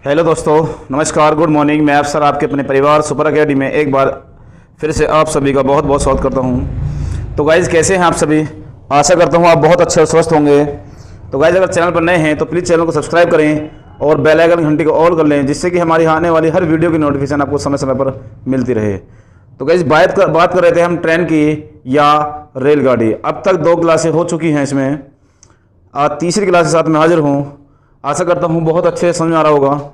Hello दोस्तों, नमस्कार, good morning. मैं अफसर आपके अपने परिवार सुपर अकेडमी में एक बार फिर से आप सभी का बहुत बहुत स्वागत करता हूं। तो गाइज़, कैसे हैं आप सभी? आशा करता हूं आप बहुत अच्छे और स्वस्थ होंगे। तो गाइज़, अगर चैनल पर नए हैं तो प्लीज़ चैनल को सब्सक्राइब करें और बेल आइकन घंटी को ऑल कर लें, जिससे कि हमारी आने वाली हर वीडियो की नोटिफिकेशन आपको समय समय पर मिलती रहे। तो गाइज़, बात कर रहे थे हम ट्रेन की या रेलगाड़ी। अब तक 2 क्लासें हो चुकी हैं, इसमें आज तीसरी क्लास के साथ मैं हाजिर हूँ। आशा करता हूँ बहुत अच्छे समझ में आ रहा होगा।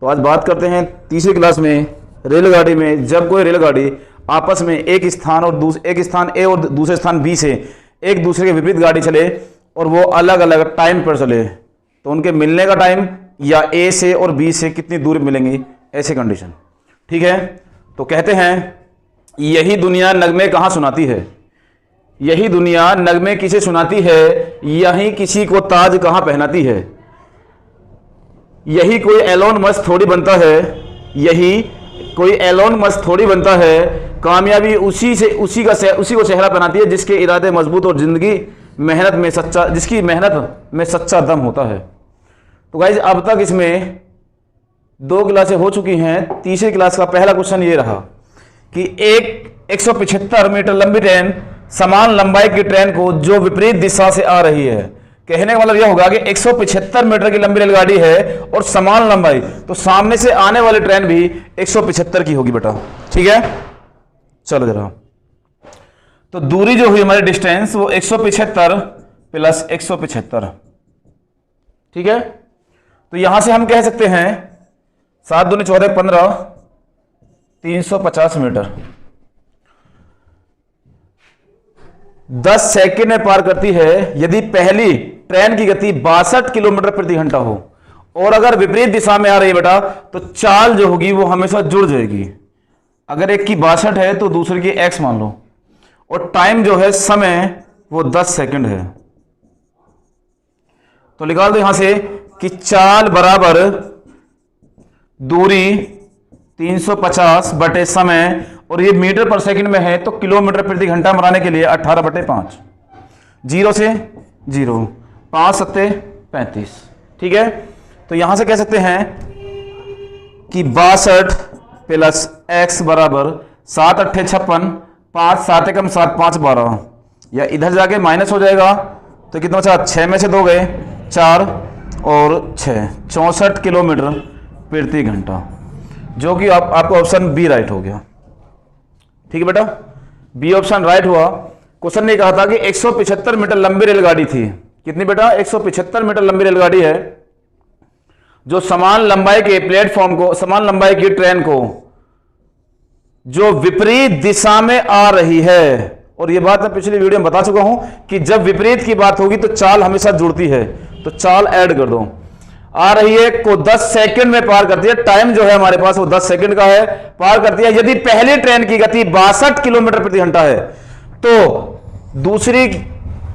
तो आज बात करते हैं तीसरी क्लास में रेलगाड़ी में। जब कोई रेलगाड़ी आपस में एक स्थान ए और दूसरे स्थान बी से एक दूसरे के विपरीत गाड़ी चले और वो अलग अलग टाइम पर चले, तो उनके मिलने का टाइम या ए से और बी से कितनी दूर मिलेंगी, ऐसी कंडीशन। ठीक है, तो कहते हैं यही दुनिया नगमे कहाँ सुनाती है, यही दुनिया नगमे किसे सुनाती है, यही किसी को ताज कहाँ पहनाती है, यही कोई एलोन मस्क थोड़ी बनता है, यही कोई एलोन मस्क थोड़ी बनता है। कामयाबी उसी को चेहरा पहनाती है जिसके इरादे मजबूत और जिसकी मेहनत में सच्चा दम होता है। तो गाइज, अब तक इसमें 2 क्लासें हो चुकी हैं। तीसरी क्लास का पहला क्वेश्चन ये रहा कि एक 175 मीटर लंबी ट्रेन समान लंबाई की ट्रेन को जो विपरीत दिशा से आ रही है। कहने का मतलब यह होगा कि 175 मीटर की लंबी रेलगाड़ी है और समान लंबाई, तो सामने से आने वाली ट्रेन भी 175 की होगी बेटा। ठीक है, चलो जरा। तो दूरी जो हुई हमारी डिस्टेंस वो 175 प्लस 175। ठीक है, तो यहां से हम कह सकते हैं 7 दूनी 14 15 350 मीटर 10 सेकंड में पार करती है यदि पहली ट्रेन की गति 62 किलोमीटर प्रति घंटा हो और अगर विपरीत दिशा में आ रही है बेटा तो चाल जो होगी वो हमेशा जुड़ जाएगी। अगर एक की 62 है तो दूसरे की x मान लो, और टाइम जो है समय वो 10 सेकंड है। तो निकाल दो यहां से कि चाल बराबर दूरी 350 बटे समय, और ये मीटर पर सेकंड में है तो किलोमीटर प्रति घंटा बनाने के लिए 18/5, 0 से 0, 5 सत्ते 35। ठीक है, तो यहां से कह सकते हैं कि 62 प्लस x बराबर 7 अट्ठे 56, 5 7 कम 7 5 12, या इधर जाके माइनस हो जाएगा तो कितना बचा, 6 में से 2 गए 4 और 6, 64 किलोमीटर प्रति घंटा, जो कि आपको ऑप्शन बी राइट हो गया। ठीक है बेटा, बी ऑप्शन राइट हुआ। क्वेश्चन ने कहा था कि 175 मीटर लंबी रेलगाड़ी थी। कितनी बेटा? 175 मीटर लंबी रेलगाड़ी है जो समान लंबाई के प्लेटफॉर्म को, समान लंबाई की ट्रेन को जो विपरीत दिशा में आ रही है। और यह बात मैं पिछली वीडियो में बता चुका हूं कि जब विपरीत की बात होगी तो चाल हमेशा जुड़ती है, तो चाल ऐड कर दो। आ रही है को 10 सेकंड में पार करती है, टाइम जो है हमारे पास वो 10 सेकंड का है, पार करती है। यदि पहली ट्रेन की गति 62 किलोमीटर प्रति घंटा है तो दूसरी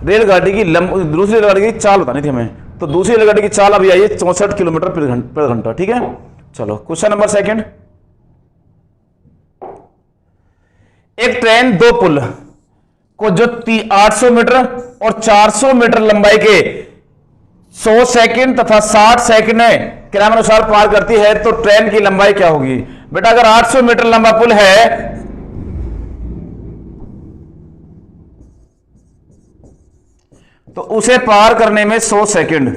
रेलगाड़ी की चाल बतानी थी हमें, तो दूसरी रेलगाड़ी की चाल अभी आई है 64 किलोमीटर प्रति घंटा। ठीक है, चलो क्वेश्चन नंबर सेकंड। एक ट्रेन 2 पुल को जो 800 मीटर और 400 मीटर लंबाई के 100 सेकंड तथा 60 सेकंड में क्रमानुसार पार करती है तो ट्रेन की लंबाई क्या होगी? बेटा, अगर 800 मीटर लंबा पुल है तो उसे पार करने में 100 सेकंड,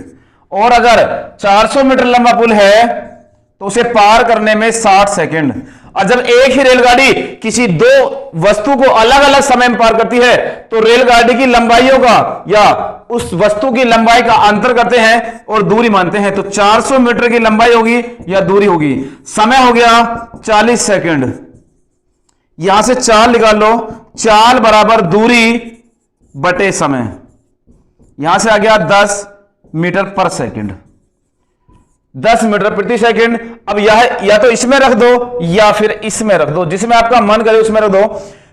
और अगर 400 मीटर लंबा पुल है तो उसे पार करने में 60 सेकंड। और जब एक ही रेलगाड़ी किसी 2 वस्तु को अलग अलग समय में पार करती है तो रेलगाड़ी की लंबाइयों का या उस वस्तु की लंबाई का अंतर करते हैं और दूरी मानते हैं। तो 400 मीटर की लंबाई होगी या दूरी होगी, समय हो गया 40 सेकंड। यहां से चाल निकाल लो, चाल बराबर दूरी बटे समय, यहां से आ गया 10 मीटर पर सेकंड, 10 मीटर प्रति सेकंड। अब यह या तो इसमें रख दो या फिर इसमें रख दो, जिसमें आपका मन करे उसमें रख दो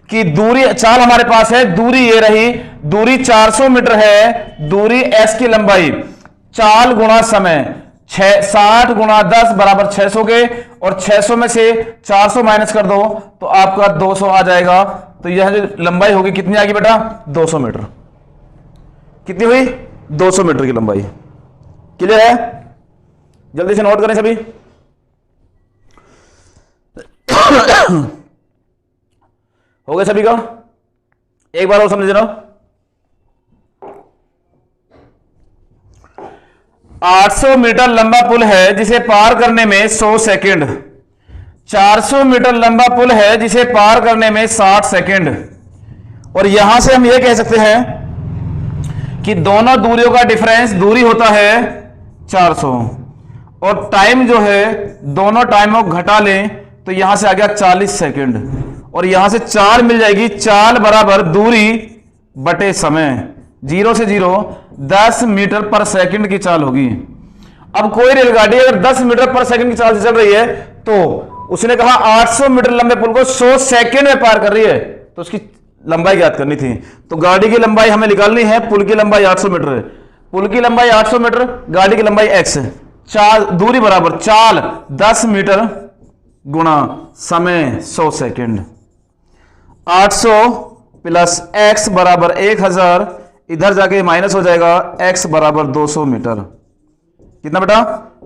कि दूरी, चाल हमारे पास है, दूरी ये रही, दूरी 400 मीटर है, दूरी s की लंबाई, चाल गुणा समय 60 गुणा 10 बराबर 600 के, और 600 में से 400 माइनस कर दो तो आपका 200 आ जाएगा। तो यह जो लंबाई होगी कितनी आएगी बेटा? 200 मीटर। कितनी हुई? 200 मीटर की लंबाई। क्लियर है? जल्दी से नोट करें सभी। हो गया सभी का? एक बार और समझ रहा हूं। 800 मीटर लंबा पुल है जिसे पार करने में 100 सेकंड। 400 मीटर लंबा पुल है जिसे पार करने में 60 सेकंड। और यहां से हम यह कह सकते हैं कि दोनों दूरियों का डिफरेंस दूरी होता है 400, और टाइम जो है दोनों टाइमों को घटा लें तो यहां से आ गया 40 सेकंड, और यहां से चाल मिल जाएगी। चाल बराबर दूरी बटे समय, 0 से 0 10 मीटर पर सेकंड की चाल होगी। अब कोई रेलगाड़ी अगर 10 मीटर पर सेकंड की चाल से चल रही है तो उसने कहा 800 मीटर लंबे पुल को 100 सेकंड में पार कर रही है, तो उसकी लंबाई ज्ञात करनी थी। तो गाड़ी की लंबाई हमें निकालनी है। पुल की लंबाई 800 मीटर है, पुल की लंबाई 800 मीटर, गाड़ी की लंबाई x है। चाल दूरी बराबर चाल 10 मीटर गुणा समय 100 सेकंड। 800 प्लस x बराबर 1000, इधर जाके माइनस हो जाएगा, x बराबर 200 मीटर। कितना बेटा?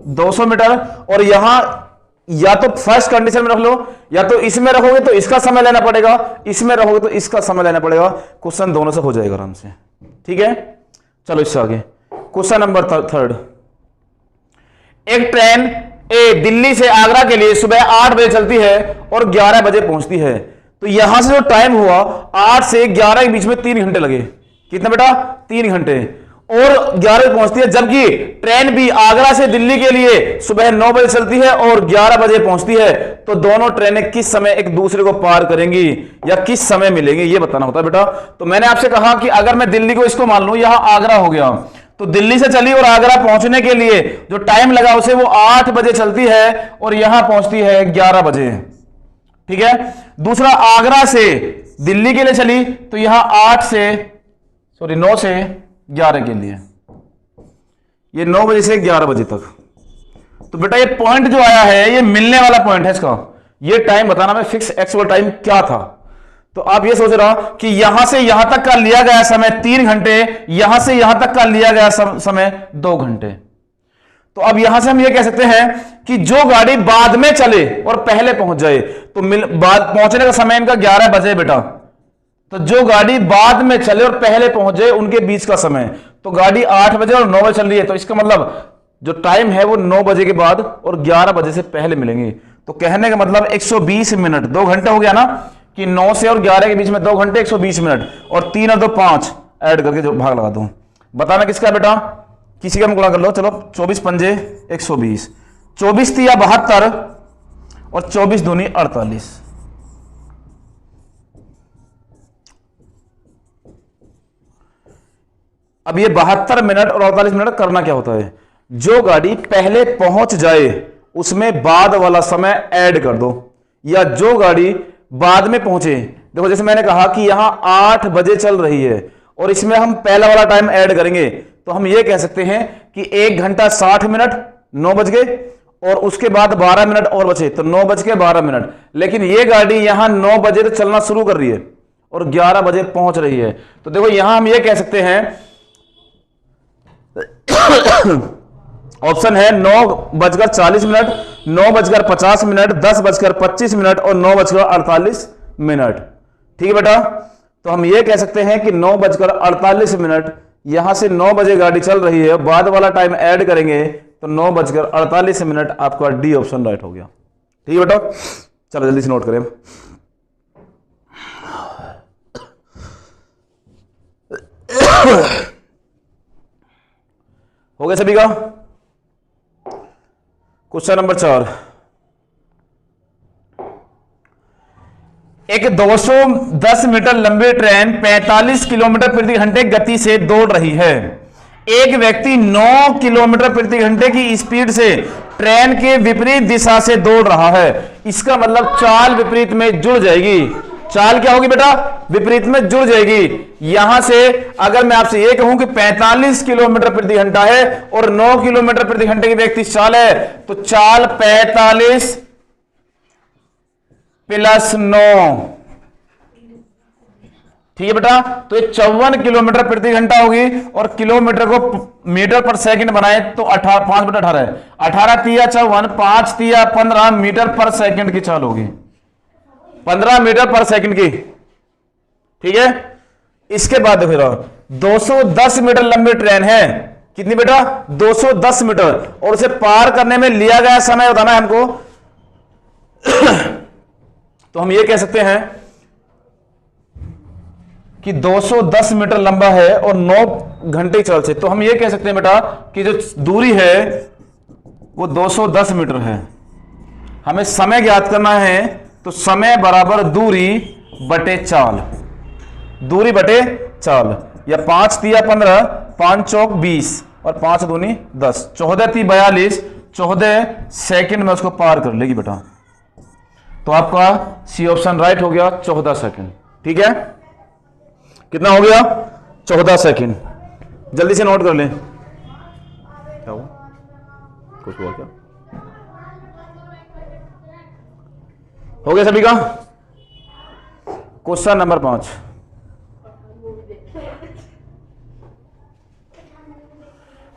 200 मीटर। और यहां या तो फर्स्ट कंडीशन में रख लो, या तो इसमें रखोगे तो इसका समय लेना पड़ेगा, इसमें रखोगे तो इसका समय लेना पड़ेगा। क्वेश्चन दोनों से हो जाएगा आराम से। ठीक है, चलो इससे आगे क्वेश्चन नंबर 3। एक ट्रेन ए दिल्ली से आगरा के लिए सुबह 8 बजे चलती है और 11 बजे पहुंचती है। तो यहां से जो टाइम हुआ 8 से 11 के बीच में 3 घंटे लगे। कितना बेटा? 3 घंटे। और 11 बजे पहुंचती है, जबकि ट्रेन भी आगरा से दिल्ली के लिए सुबह 9 बजे चलती है और 11 बजे पहुंचती है। तो दोनों ट्रेनें किस समय एक दूसरे को पार करेंगी या किस समय मिलेंगी, ये बताना होता है बेटा। तो मैंने आपसे कहा कि अगर मैं दिल्ली को इसको मान लूं, यहां आगरा हो गया, तो दिल्ली से चली और आगरा पहुंचने के लिए जो टाइम लगा उसे वो 8 बजे चलती है और यहां पहुंचती है 11 बजे। ठीक है। दूसरा, आगरा से दिल्ली के लिए चली तो यहां 9 से 11 के लिए, ये 9 बजे से 11 बजे तक। तो बेटा ये पॉइंट जो आया है ये मिलने वाला पॉइंट है इसका। ये टाइम बताना मैं फिक्स एक्चुअल टाइम क्या था। तो आप ये सोच रहा कि यहां से यहां तक का लिया गया समय 3 घंटे, यहां से यहां तक का लिया गया समय 2 घंटे। तो अब यहां से हम ये कह सकते हैं कि जो गाड़ी बाद में चले और पहले पहुंच जाए, तो बाद पहुंचने का समय इनका 11 बजे बेटा। तो जो गाड़ी बाद में चले और पहले पहुंच जाए उनके बीच का समय, तो गाड़ी 8 बजे और 9 बजे चल रही है, तो इसका मतलब जो टाइम है वो 9 बजे के बाद और 11 बजे से पहले मिलेंगे। तो कहने का मतलब 120 मिनट, 2 घंटे हो गया ना, कि 9 से और 11 के बीच में 2 घंटे 120 मिनट, और 3 और 2 5 ऐड करके जो भाग लगा दूं। बताना किसका बेटा? किसी का गुणा कर लो। चलो 24 पंजे 120, 24 तिया 72 और 24 दूनी 48। अब ये 72 मिनट और 48 मिनट करना क्या होता है? जो गाड़ी पहले पहुंच जाए उसमें बाद वाला समय ऐड कर दो, या जो गाड़ी बाद में पहुंचे, देखो जैसे मैंने कहा कि यहां 8 बजे चल रही है और इसमें हम पहला वाला टाइम ऐड करेंगे, तो हम ये कह सकते हैं कि 1 घंटा 60 मिनट, 9 बज गए, और उसके बाद 12 मिनट और बचे, तो 9 बज के 12 मिनट। लेकिन ये गाड़ी यहां 9 बजे तो चलना शुरू कर रही है और 11 बजे पहुंच रही है। तो देखो यहां हम ये कह सकते हैं ऑप्शन है 9:40, 9:50, 10:25 और 9:48 मिनट। ठीक है बेटा। तो हम ये कह सकते हैं कि 9:48, यहां से 9 बजे गाड़ी चल रही है, बाद वाला टाइम ऐड करेंगे तो 9:48 आपका डी ऑप्शन राइट हो गया। ठीक है बेटा, चलो जल्दी से नोट करें। हो गया सभी का? Question number 4। एक 210 मीटर लंबी ट्रेन 45 किलोमीटर प्रति घंटे गति से दौड़ रही है। एक व्यक्ति 9 किलोमीटर प्रति घंटे की स्पीड से ट्रेन के विपरीत दिशा से दौड़ रहा है। इसका मतलब चाल विपरीत में जुड़ जाएगी। चाल क्या होगी बेटा? विपरीत में जुड़ जाएगी। यहां से अगर मैं आपसे यह कहूं कि 45 किलोमीटर प्रति घंटा है और 9 किलोमीटर प्रति घंटे की व्यक्ति चाल है, तो चाल 45 प्लस 9, ठीक है बेटा। तो ये 54 किलोमीटर प्रति घंटा होगी, और किलोमीटर को मीटर पर सेकंड बनाए तो 5/18 है। 18 तिया 54, 5 तिया 15 मीटर पर सेकंड की चाल होगी। 15 मीटर पर सेकंड की, ठीक है। इसके बाद देखो 210 मीटर लंबी ट्रेन है, कितनी बेटा 210 मीटर, और उसे पार करने में लिया गया समय बताना है हमको। तो हम ये कह सकते हैं कि 210 मीटर लंबा है और 9 घंटे चल से, तो हम ये कह सकते हैं बेटा कि जो दूरी है वो 210 मीटर है। हमें समय ज्ञात करना है, तो समय बराबर दूरी बटे चाल, दूरी बटे चाल, या 5 तिया 15, 5 चौक 20 और 5 दूनी 10, 14 ती 42, 14 सेकंड में उसको पार कर लेगी बेटा। तो आपका सी ऑप्शन राइट हो गया, 14 सेकंड। ठीक है, कितना हो गया 14 सेकंड। जल्दी से नोट कर लें। क्या हुआ, कुछ हुआ क्या? हो गया सभी का? क्वेश्चन नंबर 5,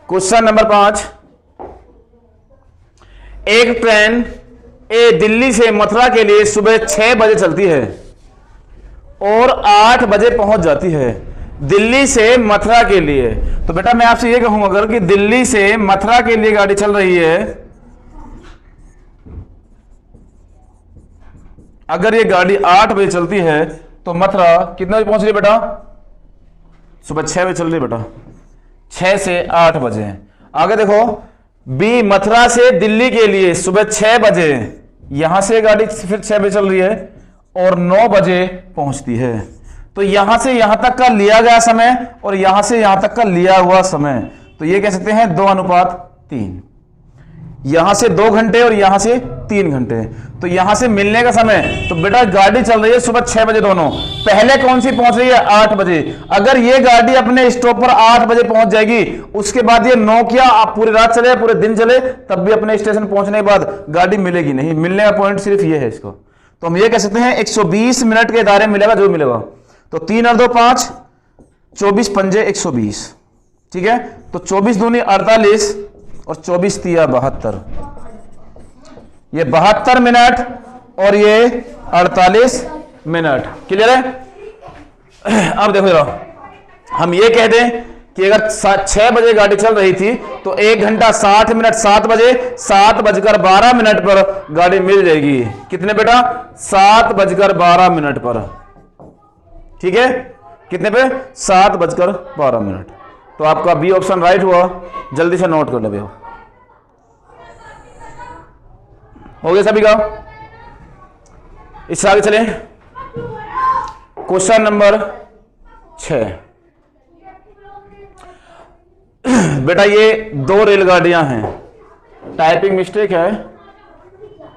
क्वेश्चन नंबर 5, एक ट्रेन ए दिल्ली से मथुरा के लिए सुबह 6 बजे चलती है और 8 बजे पहुंच जाती है। दिल्ली से मथुरा के लिए, तो बेटा मैं आपसे ये कहूंगा अगर कि दिल्ली से मथुरा के लिए गाड़ी चल रही है, अगर ये गाड़ी 8 बजे चलती है तो मथुरा कितने बजे पहुंच रही है बेटा? सुबह 6 बजे चल रही है बेटा, 6 से 8 बजे। आगे देखो, बी मथुरा से दिल्ली के लिए सुबह 6 बजे, यहां से गाड़ी फिर 6 बजे चल रही है और 9 बजे पहुंचती है। तो यहां से यहां तक का लिया गया समय और यहां से यहां तक का लिया हुआ समय, तो ये कह सकते हैं 2:3। यहां से 2 घंटे और यहां से 3 घंटे, तो यहां से मिलने का समय, तो बेटा गाड़ी चल रही है सुबह 6 बजे दोनों, पहले कौन सी पहुंच रही है? 8 बजे। अगर ये गाड़ी अपने स्टॉप पर 8 बजे पहुंच जाएगी, उसके बाद ये 9 किया, आप पूरी रात चले पूरे दिन चले, तब भी अपने स्टेशन पहुंचने के बाद गाड़ी मिलेगी नहीं। मिलने का पॉइंट सिर्फ ये है इसको, तो हम ये कह सकते हैं 120 मिनट के दायरे में मिलेगा जो मिलेगा। तो 3 और 2 5, 24 पंजे 120, ठीक है। तो 24 दूनी 48 और 24 तिया 72, ये 72 मिनट और ये 48 मिनट। क्लियर है? अब देखो जरा, हम ये कह दें कि अगर 6 बजे गाड़ी चल रही थी तो 1 घंटा 60 मिनट, 7 बजे 7:12 पर गाड़ी मिल जाएगी। कितने बेटा? 7:12 पर, ठीक है। कितने पे? 7:12। तो आपका बी ऑप्शन राइट हुआ। जल्दी से नोट कर लो। हो गया सभी का? इससे आगे चलें, क्वेश्चन नंबर 6। बेटा ये 2 रेलगाड़ियां हैं, टाइपिंग मिस्टेक है,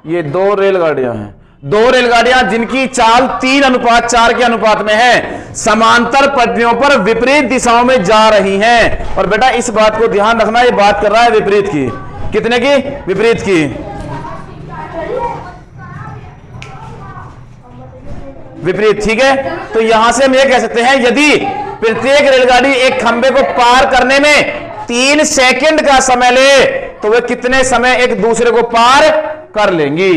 ये 2 रेलगाड़ियां हैं, 2 रेलगाड़ियां जिनकी चाल 3:4 के अनुपात में है, समांतर पटरियों पर विपरीत दिशाओं में जा रही हैं। और बेटा इस बात को ध्यान रखना, ये बात कर रहा है विपरीत की। कितने की? विपरीत की। विपरीत, ठीक है। तो यहां से हम ये कह सकते हैं यदि प्रत्येक रेलगाड़ी एक खंबे को पार करने में 3 सेकंड का समय ले, तो वे कितने समय एक दूसरे को पार कर लेंगी?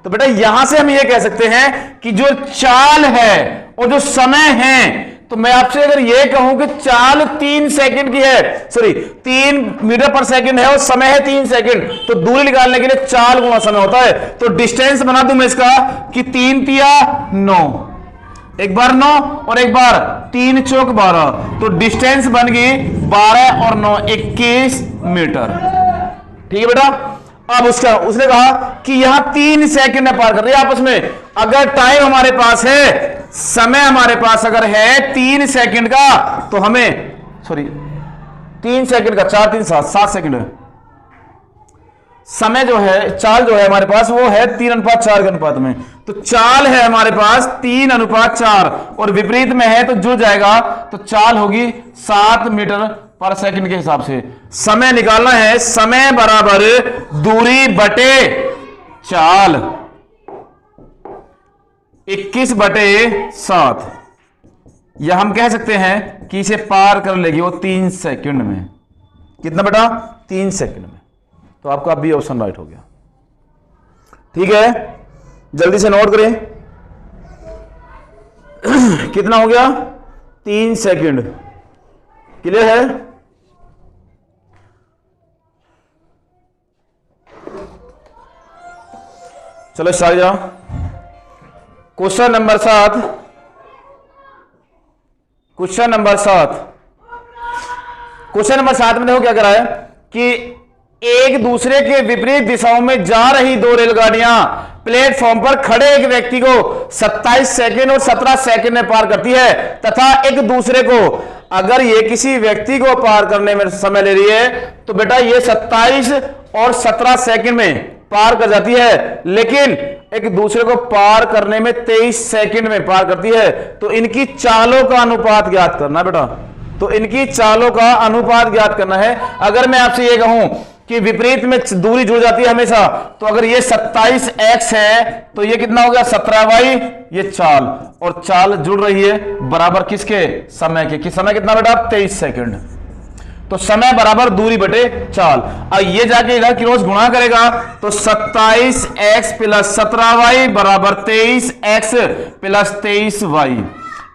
तो बेटा यहां से हम ये कह सकते हैं कि जो चाल है और जो समय है, तो मैं आपसे अगर ये कहूं कि चाल 3 सेकंड की है, सॉरी 3 मीटर पर सेकंड है और समय है 3 सेकंड, तो दूरी निकालने के लिए चाल गुणा समय होता है। तो डिस्टेंस बना दूं मैं इसका कि 3 तिया 9, एक बार 9 और एक बार 3 चौक 12, तो डिस्टेंस बन गई 12 और 9 21 मीटर। ठीक है बेटा। अब उसने कहा कि यहां 3 सेकंड में पार कर रही है आपस में। अगर टाइम हमारे पास है, समय हमारे पास अगर है 3 सेकंड का, तो हमें 3 सेकंड का 4 3 7 सेकंड है समय, जो है चाल जो है हमारे पास वो है 3:4 के अनुपात में। तो चाल है हमारे पास 3:4 और विपरीत में है तो जुड़ जाएगा, तो चाल होगी 7 मीटर पर सेकंड के हिसाब से। समय निकालना है, समय बराबर दूरी बटे चाल, 21/7, या हम कह सकते हैं कि इसे पार कर लेगी वो 3 सेकंड में। कितना बेटा? 3 सेकंड में। तो आपका बी ऑप्शन राइट हो गया। ठीक है, जल्दी से नोट करें। कितना हो गया 3 सेकंड। क्लियर है? चलो स्टार्ट जाओ। Question number 7। क्वेश्चन नंबर 7 में देखो क्या करा है कि एक दूसरे के विपरीत दिशाओं में जा रही 2 रेलगाड़ियां प्लेटफॉर्म पर खड़े एक व्यक्ति को 27 सेकंड और 17 सेकंड में पार करती है तथा एक दूसरे को, अगर ये किसी व्यक्ति को पार करने में समय ले रही है तो बेटा ये 27 और 17 सेकंड में पार कर जाती है, लेकिन एक दूसरे को पार करने में 23 सेकंड में पार करती है। तो इनकी चालों का अनुपात ज्ञात करना बेटा। तो इनकी चालों का अनुपात ज्ञात करना है। अगर मैं आपसे ये कहूं कि विपरीत में दूरी जुड़ जाती है हमेशा, तो अगर ये 27x है तो ये कितना हो गया 17y, ये चाल, और चाल जुड़ रही है बराबर किसके? समय के। किस समय कितना बेटा? 23 सेकंड। तो समय बराबर दूरी बटे चाल। अब ये जाके इधर क्रॉस गुणा करेगा तो 27x प्लस 17y बराबर 23x प्लस 23y।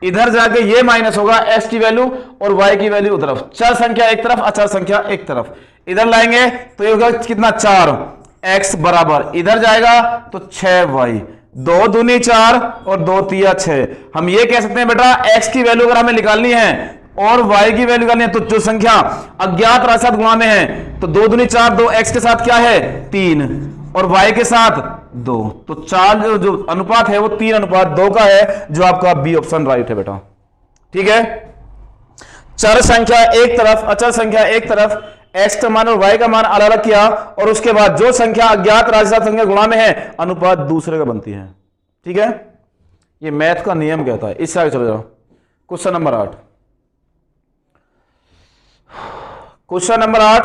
इधर जाके ये माइनस होगा x की वैल्यू और y की वैल्यू उधर, चर संख्या एक तरफ, अचर संख्या एक तरफ। इधर लाएंगे तो ये होगा कितना? 4x बराबर इधर जाएगा तो 6y। 2 दूनी 4 और 2 तिया 6। हम ये कह सकते हैं बेटा x की वैल्यू अगर हमें निकालनी है और y की वैल्यू निकालनी है तो जो संख्या अज्ञात राशि साथ गुणा में है तो 2 दूनी 4, 2x के साथ क्या है 3 और y के साथ 2, तो चाल जो अनुपात है वो 3:2 का है, जो आपका बी ऑप्शन राइट है बेटा। ठीक है? चर संख्या एक तरफ, अचर संख्या एक तरफ, x का मान और y का मान अलग अलग किया और उसके बाद जो संख्या अज्ञात राशि साथ संख्या गुणा में है अनुपात दूसरे का बनती है। ठीक है? ये मैथ का नियम कहता है। इससे आगे चले जाओ। Question number 8। Question number 8।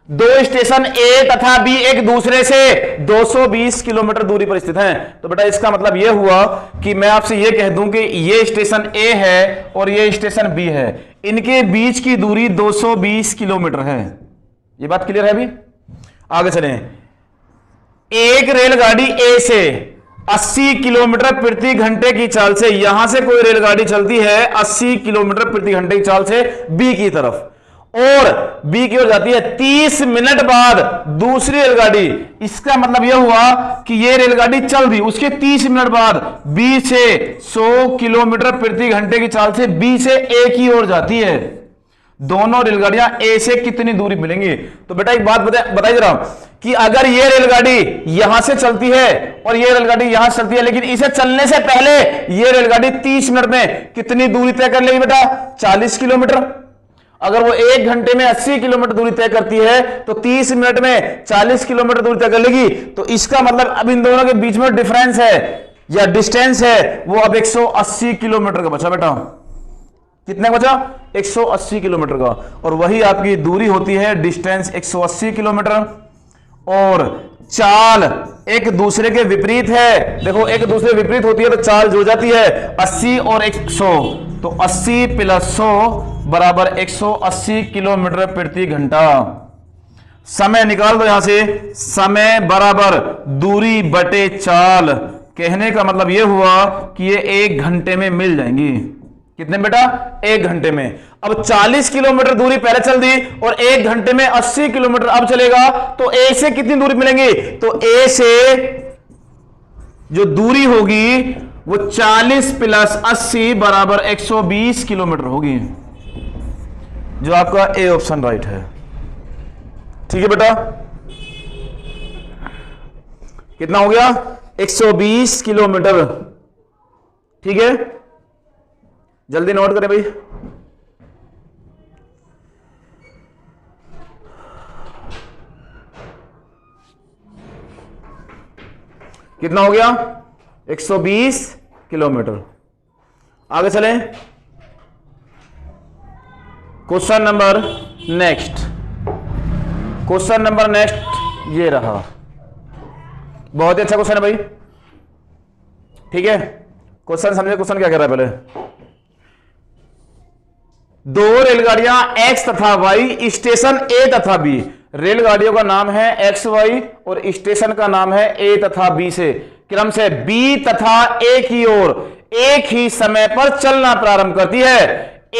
2 station A तथा बी एक दूसरे से 220 किलोमीटर दूरी पर स्थित हैं। तो बेटा इसका मतलब यह हुआ कि मैं आपसे यह कह दूं कि ये स्टेशन ए है और ये स्टेशन बी है, इनके बीच की दूरी 220 किलोमीटर है। ये बात क्लियर है? अभी आगे चलें। एक रेलगाड़ी ए से 80 किलोमीटर प्रति घंटे की चाल से, यहां से कोई रेलगाड़ी चलती है 80 किलोमीटर प्रति घंटे की चाल से बी की तरफ, और बी की ओर जाती है 30 मिनट बाद दूसरी रेलगाड़ी। इसका मतलब यह हुआ कि यह रेलगाड़ी चल रही, उसके 30 मिनट बाद बी से 100 किलोमीटर प्रति घंटे की चाल से बी से ए की ओर जाती है। दोनों रेलगाड़ियां ए से कितनी दूरी मिलेंगी? तो बेटा एक बात बताइए जरा कि अगर यह रेलगाड़ी यहां से चलती है और यह रेलगाड़ी यहां से चलती है, लेकिन इसे चलने से पहले यह रेलगाड़ी 30 मिनट में कितनी दूरी तय कर लेगी बेटा? 40 किलोमीटर। अगर वो 1 घंटे में 80 किलोमीटर दूरी तय करती है तो 30 मिनट में 40 किलोमीटर दूरी तय कर लेगी। तो इसका मतलब अब इन दोनों के बीच में डिफरेंस है या डिस्टेंस है वो अब 180 किलोमीटर का बचा बेटा। कितने का बचा? 180 किलोमीटर का। और वही आपकी दूरी होती है डिस्टेंस 180 किलोमीटर। और चाल एक दूसरे के विपरीत है। देखो एक दूसरे विपरीत होती है तो चाल जुड़ जाती है 80 और 100, तो 80 प्लस 100 बराबर 180 किलोमीटर प्रति घंटा। समय निकाल दो यहां से, समय बराबर दूरी बटे चाल। कहने का मतलब यह हुआ कि ये 1 घंटे में मिल जाएंगी। कितने बेटा? 1 घंटे में। अब 40 किलोमीटर दूरी पहले चल दी और 1 घंटे में 80 किलोमीटर अब चलेगा, तो ए से कितनी दूरी मिलेंगी? तो ए से जो दूरी होगी वो 40 प्लस 80 बराबर 120 किलोमीटर होगी, जो आपका ए ऑप्शन राइट है। ठीक है बेटा? कितना हो गया? 120 किलोमीटर। ठीक है, जल्दी नोट करें भाई। कितना हो गया? 120 किलोमीटर। आगे चलें। Question number next. Question number next ये रहा। बहुत ही अच्छा क्वेश्चन है भाई। ठीक है, क्वेश्चन समझे? क्वेश्चन क्या कह रहा है पहले? 2 रेलगाड़ियां X तथा Y स्टेशन A तथा B, रेलगाड़ियों का नाम है X Y और स्टेशन का नाम है A तथा B से क्रम से बी तथा ए की ओर एक ही समय पर चलना प्रारंभ करती है।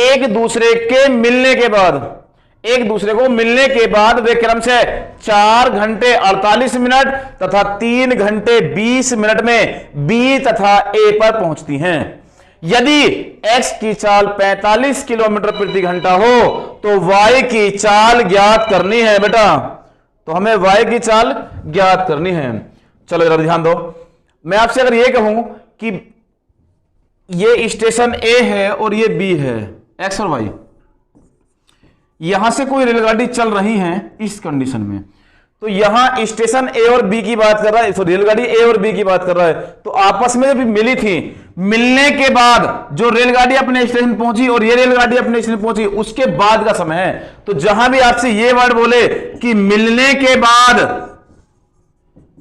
एक दूसरे के मिलने के बाद, एक दूसरे को मिलने के बाद वे क्रम से 4 घंटे 48 मिनट तथा 3 घंटे 20 मिनट में बी तथा ए पर पहुंचती हैं। यदि x की चाल 45 किलोमीटर प्रति घंटा हो तो y की चाल ज्ञात करनी है बेटा। तो हमें y की चाल ज्ञात करनी है। चलो जरा ध्यान दो, मैं आपसे अगर यह कहूं कि ये स्टेशन A है और ये B है, x और y, यहां से कोई रेलगाड़ी चल रही है इस कंडीशन में, तो यहां स्टेशन A और B की बात कर रहा है, रेलगाड़ी A और B की बात कर रहा है, तो आपस में जब मिली थी, मिलने के बाद जो रेलगाड़ी अपने स्टेशन पहुंची और ये रेलगाड़ी अपने स्टेशन पहुंची, उसके बाद का समय है। तो जहां भी आपसे ये वर्ड बोले कि मिलने के बाद,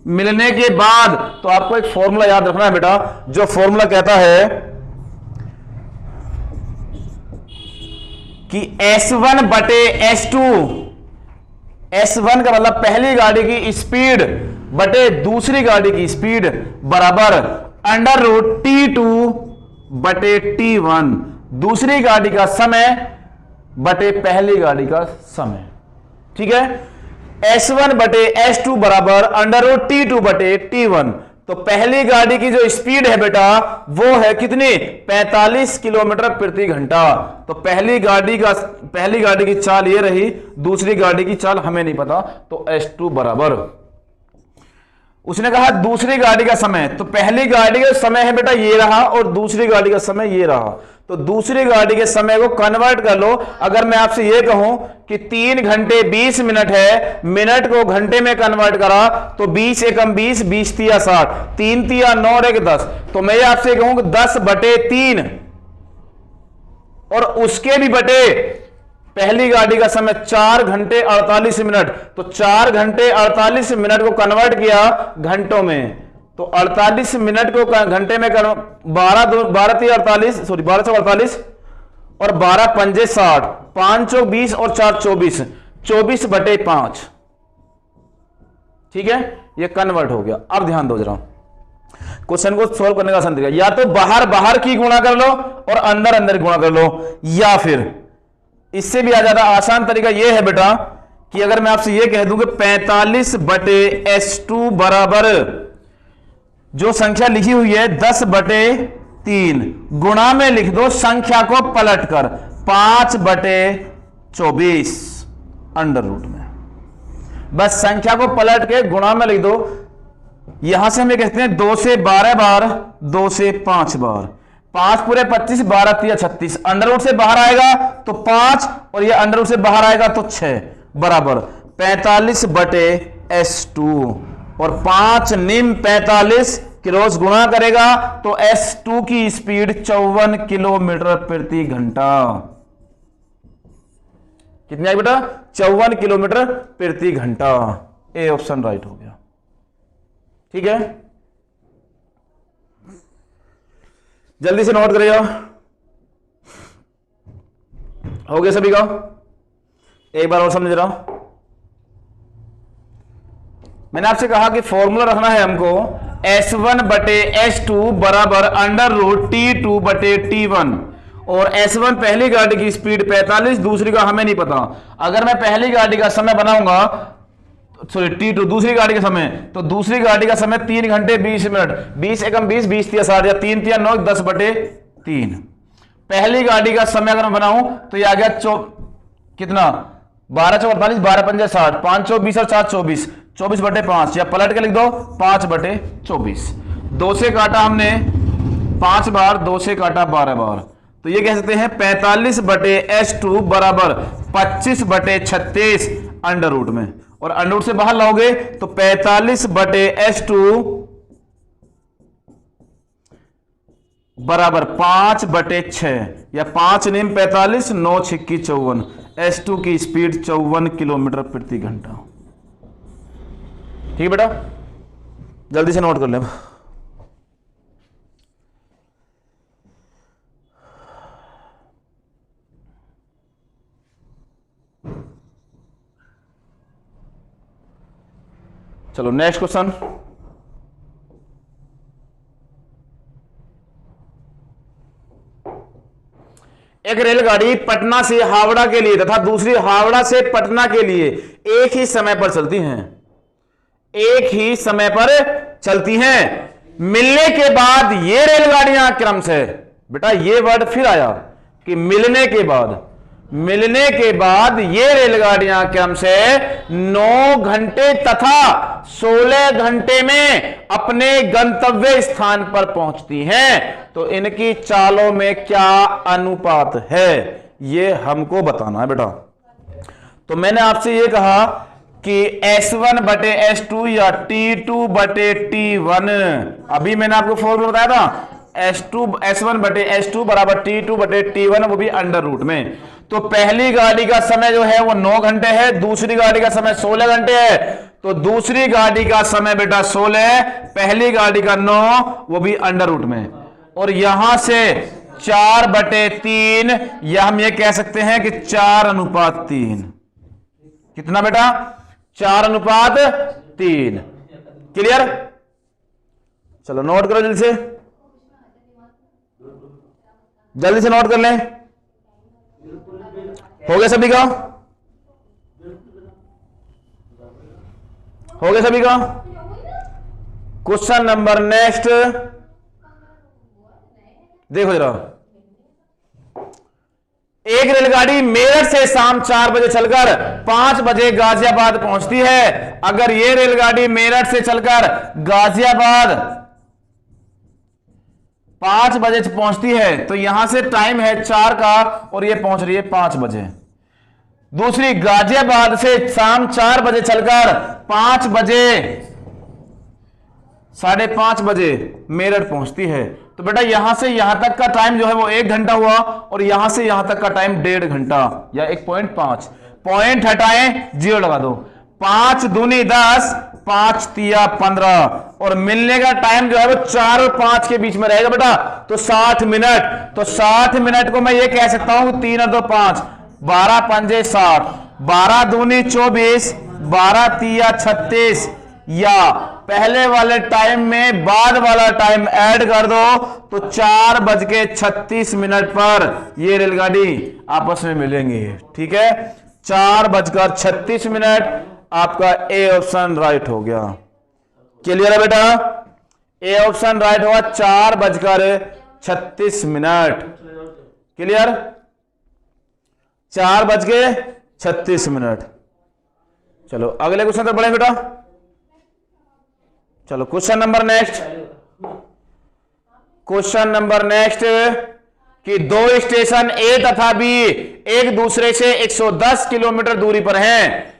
मिलने के बाद, तो आपको एक फॉर्मूला याद रखना है बेटा, जो फॉर्मूला कहता है कि S1 बटे S2, S1 का मतलब पहली गाड़ी की स्पीड बटे दूसरी गाड़ी की स्पीड बराबर अंडर रूट T2 बटे T1, दूसरी गाड़ी का समय बटे पहली गाड़ी का समय। ठीक है, S1 बटे S2 बराबर अंडर रूट T2 बटे T1। तो पहली गाड़ी की जो स्पीड है बेटा वो है कितनी, 45 किलोमीटर प्रति घंटा। तो पहली गाड़ी की चाल ये रही, दूसरी गाड़ी की चाल हमें नहीं पता, तो S2 बराबर, उसने कहा दूसरी गाड़ी का समय, तो पहली गाड़ी का समय है बेटा ये रहा और दूसरी गाड़ी का समय ये रहा। तो दूसरी गाड़ी के समय को कन्वर्ट कर लो। अगर मैं आपसे ये कहूं कि 3 घंटे 20 मिनट है, मिनट को घंटे में कन्वर्ट करा तो 20 एकम 20, 20 तिया 60, 3 तिया 9 और 1 10, तो मैं आपसे कहूं कि 10 बटे 3 और उसके भी बटे पहली गाड़ी का समय 4 घंटे 48 मिनट, तो 4 घंटे 48 मिनट को कन्वर्ट किया घंटों में, तो 48 मिनट को घंटे में 12 3 48, सॉरी 12 से 48 और 12 पंजे 60, 5 चौक 20 और 4 24, 24 बटे 5। ठीक है, ये कन्वर्ट हो गया। अब ध्यान दो जरा, क्वेश्चन को सोल्व करने का आसान तरीका, या तो बाहर बाहर की गुणा कर लो और अंदर अंदर गुणा कर लो, या फिर इससे भी ज्यादा आसान तरीका यह है बेटा कि अगर मैं आपसे यह कह दूं कि 45 बटे S2 बराबर जो संख्या लिखी हुई है 10 बटे 3, गुणा में लिख दो संख्या को पलट कर 5 बटे 24 अंडर रूट में, बस संख्या को पलट के गुणा में लिख दो। यहां से हम कहते हैं 2 से 12 बार, 2 से 5 बार, 5 पूरे 25, 12 तिया 36, अंडर रूट से बाहर आएगा तो 5 और ये अंडर रूट से बाहर आएगा तो 6 बराबर 45 बटे S2 और 5 निम 45 क्रॉस गुणा करेगा तो S2 की स्पीड 54 किलोमीटर प्रति घंटा। कितनी आई बेटा, 54 किलोमीटर प्रति घंटा। ए ऑप्शन राइट हो गया। ठीक है, जल्दी से नोट करिएगा। हो गया सभी का, एक बार और समझ रहा हूं। मैंने आपसे कहा कि फॉर्मूला रखना है हमको S1 बटे S2 बराबर अंडर रूट T2 बटे T1, और S1 पहली गाड़ी की स्पीड 45, दूसरी का हमें नहीं पता। अगर मैं पहली गाड़ी का समय बनाऊंगा, सॉरी T2 दूसरी गाड़ी का समय, तो दूसरी गाड़ी का समय 3 घंटे 20 मिनट, 20 एकम 20, 20 तिया 60 या 3 तिया 9, 10 बटे 3। पहली गाड़ी का समय अगर मैं बनाऊं तो ये आ गया कितना, 12 चौक 48, 12 पंजे 60, 5 चौक 20 और 4 24, 24 बटे 5, या पलट के लिख दो 5 बटे 24। 2 से काटा हमने 5 बार, 2 से काटा 12 बार, तो ये कह सकते हैं 45 बटे S2 बराबर 25 बटे 36 अंडर रूट में, और अंडर रूट से बाहर लाओगे तो 45 बटे S2 बराबर 5 बटे 6, या 5 निम 45, 9 छिक्की 54, S2 की स्पीड 54 किलोमीटर प्रति घंटा। ठीक है बेटा, जल्दी से नोट कर ले। चलो नेक्स्ट क्वेश्चन। एक रेलगाड़ी पटना से हावड़ा के लिए तथा दूसरी हावड़ा से पटना के लिए एक ही समय पर चलती हैं, एक ही समय पर चलती हैं। मिलने के बाद ये रेलगाड़ियां क्रम से, बेटा ये वर्ड फिर आया कि मिलने के बाद ये रेलगाड़ियां क्रम से 9 घंटे तथा 16 घंटे में अपने गंतव्य स्थान पर पहुंचती हैं। तो इनकी चालों में क्या अनुपात है, ये हमको बताना है बेटा। तो मैंने आपसे ये कहा कि S1/S2 या T2/T1, अभी मैंने आपको फॉर्मूला बताया था, S1/S2 बराबर T2/T1, वो भी अंडर रूट में। तो पहली गाड़ी का समय जो है वो 9 घंटे है, दूसरी गाड़ी का समय 16 घंटे है। तो दूसरी गाड़ी का समय बेटा 16, पहली गाड़ी का 9, वो भी अंडर रूट में। और यहां से 4/3, या हम ये कह सकते हैं कि 4:3। कितना बेटा? 4:3। क्लियर? चलो नोट करो जल्दी से नोट कर लें। हो गया सभी का? हो गया सभी का? क्वेश्चन नंबर नेक्स्ट देखो जरा। एक रेलगाड़ी मेरठ से शाम 4 बजे चलकर 5 बजे गाजियाबाद पहुंचती है। अगर यह रेलगाड़ी मेरठ से चलकर गाजियाबाद 5 बजे पहुंचती है तो यहां से टाइम है 4 का और ये पहुंच रही है 5 बजे। दूसरी गाजियाबाद से शाम 4 बजे चलकर 5 बजे 5:30 बजे मेरठ पहुंचती है। तो बेटा यहां से यहां तक का टाइम जो है वो 1 घंटा हुआ और यहां से यहां तक का टाइम 1.5 घंटा या 1.5। पॉइंट हटाएं, 0 लगा दो। 5 दूनी 10, 5 तिया 15 और मिलने का टाइम जो है वो 4 और 5 के बीच में रहेगा बेटा। तो 60 मिनट। तो 60 मिनट को मैं ये कह सकता हूं 3 और 2 5, 12 पंजे 60, 12 दूनी 24, 12 तिया 36, या पहले वाले टाइम में बाद वाला टाइम ऐड कर दो तो 4:36 पर ये रेलगाड़ी आपस में मिलेंगी। ठीक है, 4:36 आपका ए ऑप्शन राइट हो गया। क्लियर है बेटा? ए ऑप्शन राइट होगा 4:36। क्लियर? 4:36। चलो अगले क्वेश्चन तक बढ़े बेटा। चलो क्वेश्चन नंबर नेक्स्ट कि 2 स्टेशन ए तथा बी एक दूसरे से 110 किलोमीटर दूरी पर हैं।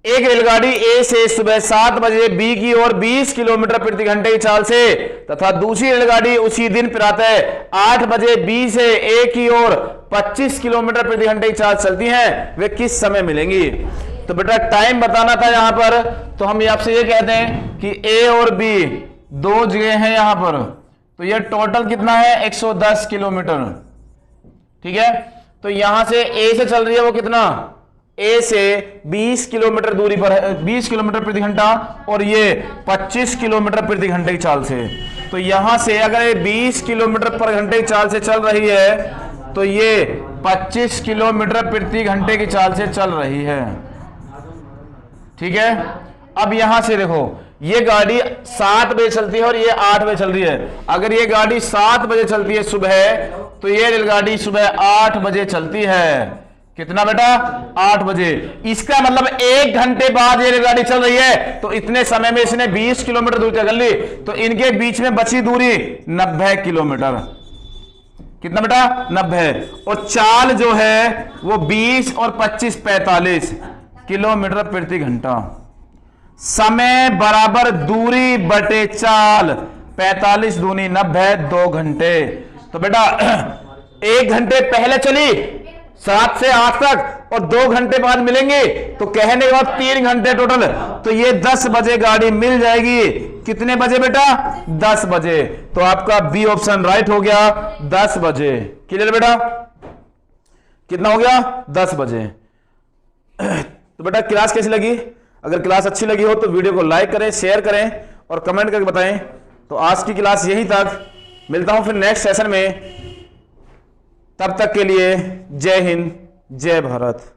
एक रेलगाड़ी ए से सुबह 7 बजे बी की ओर 20 किलोमीटर प्रति घंटे की चाल से तथा दूसरी रेलगाड़ी उसी दिन प्रातः 8 बजे बी से ए की ओर 25 किलोमीटर प्रति घंटे की चाल चलती हैं। वे किस समय मिलेंगी? तो बेटा टाइम बताना था यहां पर, तो हम आपसे ये कहते हैं कि ए और बी 2 जगह हैं यहां पर। तो ये टोटल कितना है? 110 किलोमीटर। ठीक है, तो यहां से ए से चल रही है वो कितना? ए से 20 किलोमीटर दूरी पर है, 20 किलोमीटर प्रति घंटा, और ये 25 किलोमीटर प्रति घंटे की चाल से। तो यहां से अगर ये 20 किलोमीटर पर घंटे की चाल से चल रही है तो ये 25 किलोमीटर प्रति घंटे की चाल से चल रही है। ठीक है, अब यहां से देखो ये गाड़ी 7 बजे चलती है और ये 8 बजे चल रही है। अगर ये गाड़ी 7 बजे चलती है सुबह तो ये रेलगाड़ी सुबह 8 बजे चलती है। कितना बेटा? 8 बजे। इसका मतलब 1 घंटे बाद ये रेलगाड़ी चल रही है तो इतने समय में इसने 20 किलोमीटर दूरी तय कर ली। तो इनके बीच में बची दूरी 90 किलोमीटर। कितना बेटा? 90। और चाल जो है वो 20 और 25 45 किलोमीटर प्रति घंटा। समय बराबर दूरी बटे चाल, 45 दूनी 90, 2 घंटे। तो बेटा 1 घंटे पहले चली 7 से 8 तक और 2 घंटे बाद मिलेंगे, तो कहने के बाद 3 घंटे टोटल। तो ये 10 बजे गाड़ी मिल जाएगी। कितने बजे बेटा? 10 बजे। तो आपका बी ऑप्शन राइट हो गया, 10 बजे। क्लियर बेटा? कितना हो गया? 10 बजे। तो बेटा क्लास कैसी लगी? अगर क्लास अच्छी लगी हो तो वीडियो को लाइक करें, शेयर करें और कमेंट करके बताएं। तो आज की क्लास यहीं तक, मिलता हूं फिर नेक्स्ट सेशन में। तब तक के लिए जय हिंद, जय भारत।